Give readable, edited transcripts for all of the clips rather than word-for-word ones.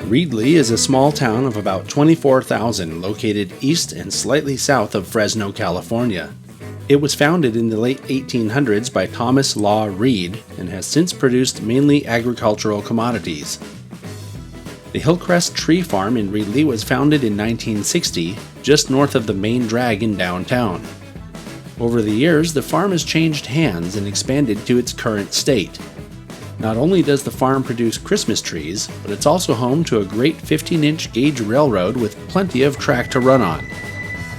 Reedley is a small town of about 24,000 located east and slightly south of Fresno, California. It was founded in the late 1800s by Thomas Law Reed and has since produced mainly agricultural commodities. The Hillcrest Tree Farm in Reedley was founded in 1960, just north of the main drag in downtown. Over the years, the farm has changed hands and expanded to its current state. Not only does the farm produce Christmas trees, but it's also home to a great 15-inch gauge railroad with plenty of track to run on.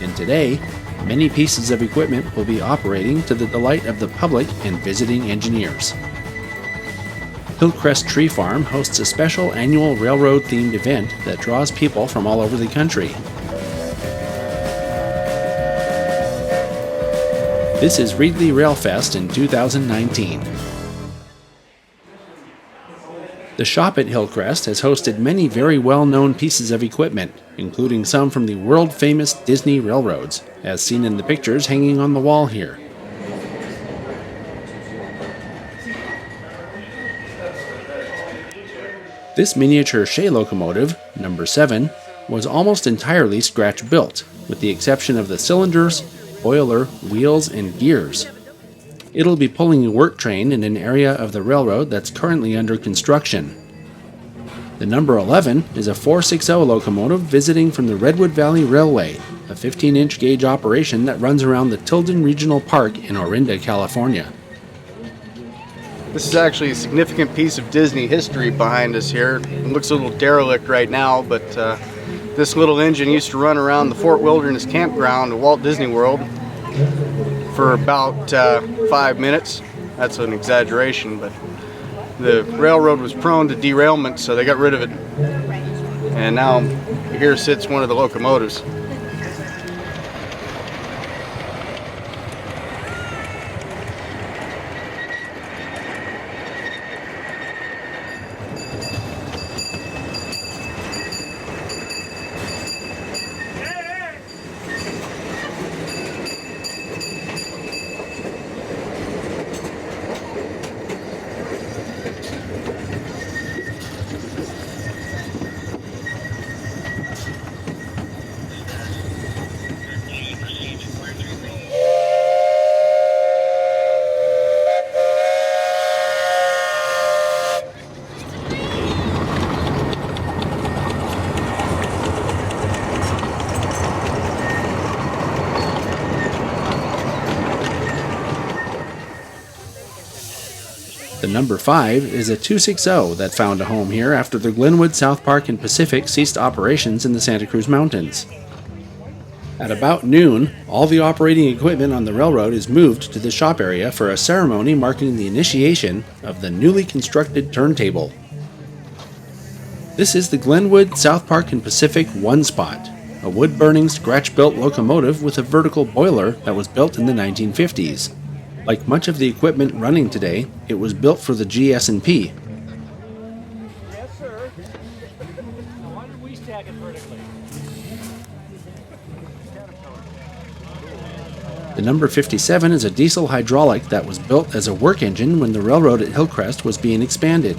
And today, many pieces of equipment will be operating to the delight of the public and visiting engineers. Hillcrest Tree Farm hosts a special annual railroad-themed event that draws people from all over the country. This is Reedley Railfest in 2019. The shop at Hillcrest has hosted many very well-known pieces of equipment, including some from the world-famous Disney railroads, as seen in the pictures hanging on the wall here. This miniature Shay locomotive, number 7, was almost entirely scratch-built, with the exception of the cylinders, boiler, wheels, and gears. It'll be pulling a work train in an area of the railroad that's currently under construction. The number 11 is a 460 locomotive visiting from the Redwood Valley Railway, a 15-inch gauge operation that runs around the Tilden Regional Park in Orinda, California. This is actually a significant piece of Disney history behind us here. It looks a little derelict right now, but this little engine used to run around the Fort Wilderness Campground at Walt Disney World for about 5 minutes. That's an exaggeration, but the railroad was prone to derailment, so they got rid of it. And now here sits one of the locomotives. The number 5 is a 260 that found a home here after the Glenwood, South Park, and Pacific ceased operations in the Santa Cruz Mountains. At about noon, all the operating equipment on the railroad is moved to the shop area for a ceremony marking the initiation of the newly constructed turntable. This is the Glenwood, South Park, and Pacific One Spot, a wood-burning, scratch-built locomotive with a vertical boiler that was built in the 1950s. Like much of the equipment running today, it was built for the GS&P. Yes, sir. Now, why did we stack it vertically? The number 57 is a diesel hydraulic that was built as a work engine when the railroad at Hillcrest was being expanded.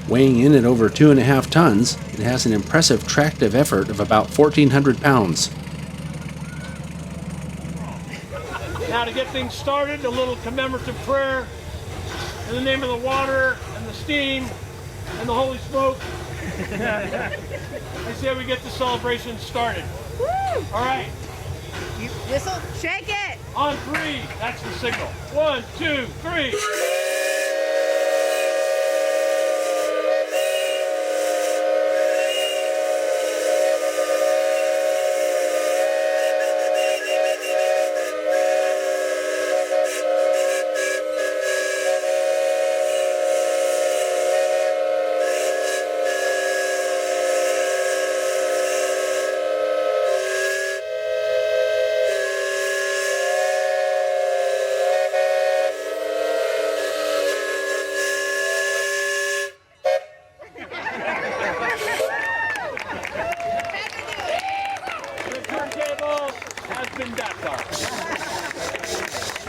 Weighing in at over 2.5 tons, it has an impressive tractive effort of about 1,400 pounds. Now to get things started, a little commemorative prayer in the name of the water and the steam and the holy smoke. I say we get the celebration started. Woo! All right. You whistle, shake it. On 3, that's the signal. 1, 2, 3.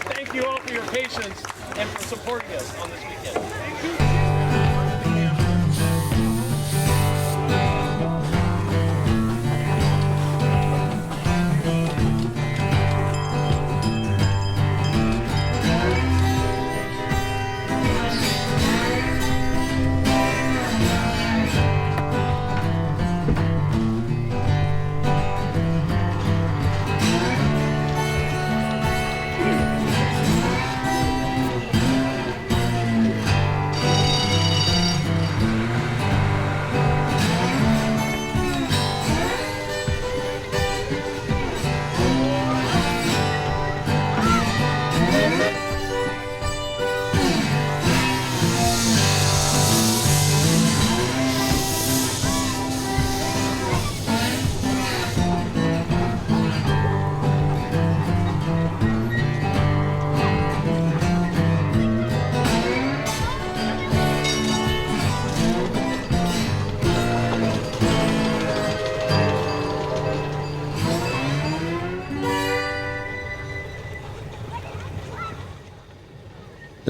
Thank you all for your patience and for supporting us on this weekend. Thank you.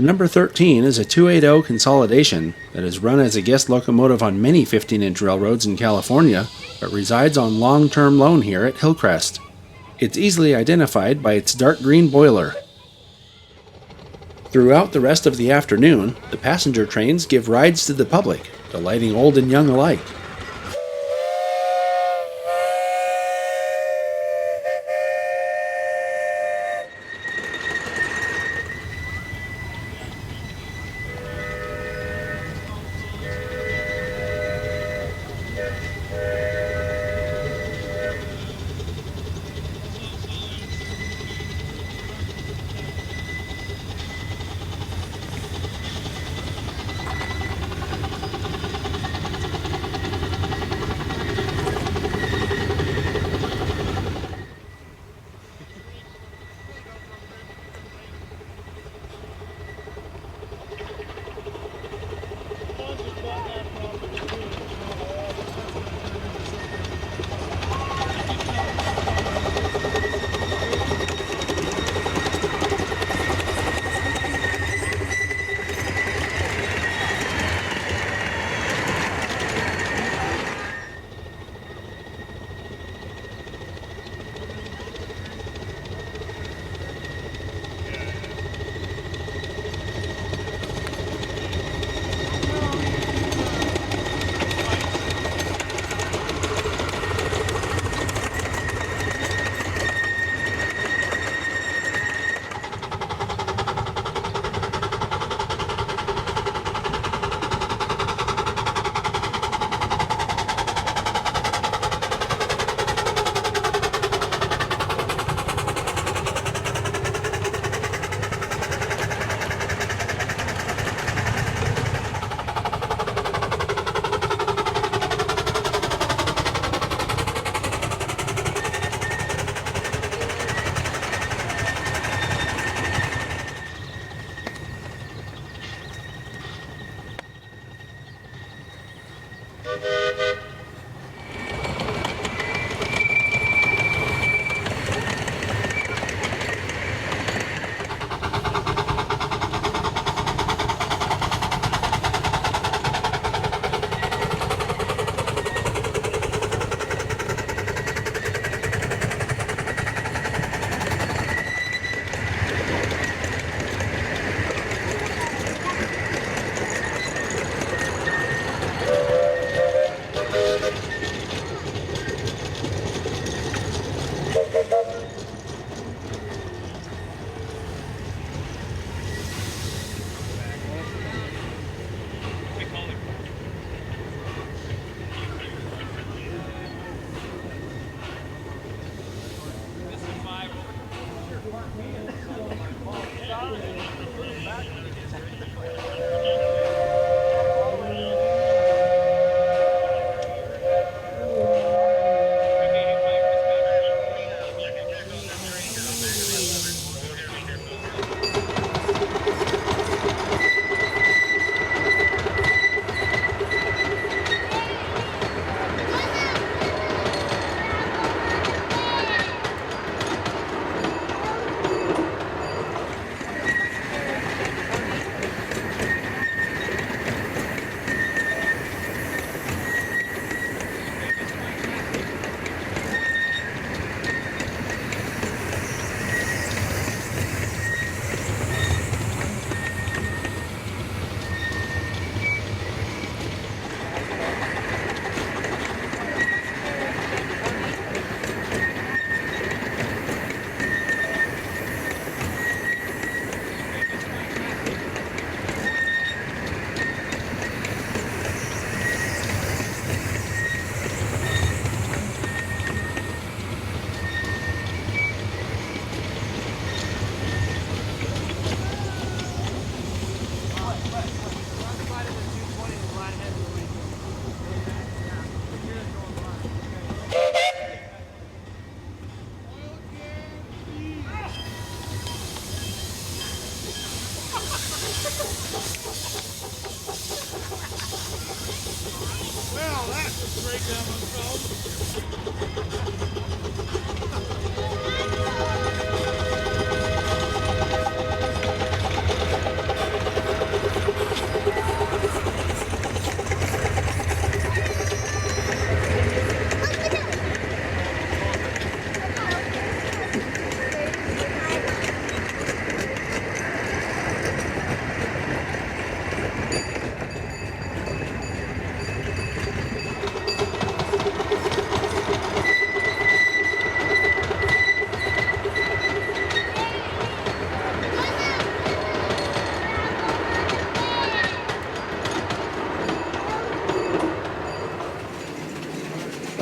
number 13 is a 280 consolidation that is run as a guest locomotive on many 15-inch railroads in California, but resides on long-term loan here at Hillcrest. It's easily identified by its dark green boiler. Throughout the rest of the afternoon, the passenger trains give rides to the public, delighting old and young alike.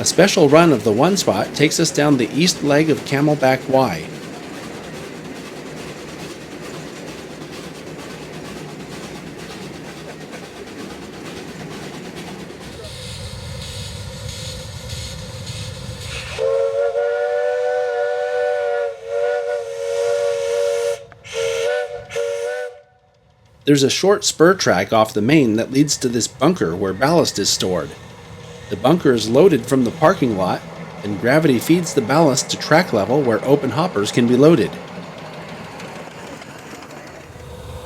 A special run of the one spot takes us down the east leg of Camelback Y. There's a short spur track off the main that leads to this bunker where ballast is stored. The bunker is loaded from the parking lot, and gravity feeds the ballast to track level where open hoppers can be loaded.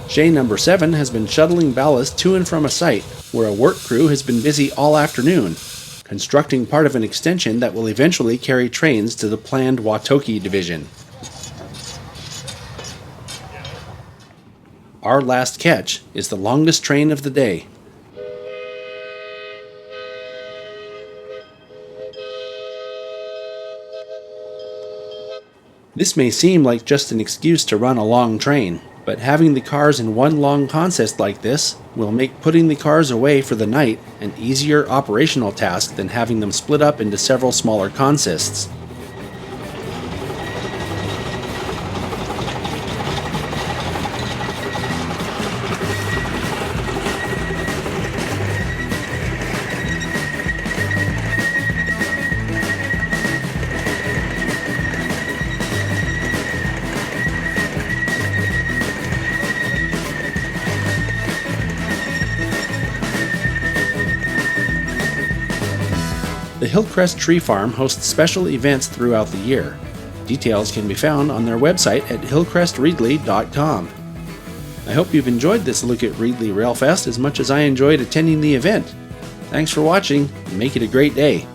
Shay number 7 has been shuttling ballast to and from a site where a work crew has been busy all afternoon, constructing part of an extension that will eventually carry trains to the planned Wahtoke division. Our last catch is the longest train of the day. This may seem like just an excuse to run a long train, but having the cars in one long consist like this will make putting the cars away for the night an easier operational task than having them split up into several smaller consists. The Hillcrest Tree Farm hosts special events throughout the year. Details can be found on their website at hillcrestreedley.com. I hope you've enjoyed this look at Reedley Railfest as much as I enjoyed attending the event. Thanks for watching, and make it a great day.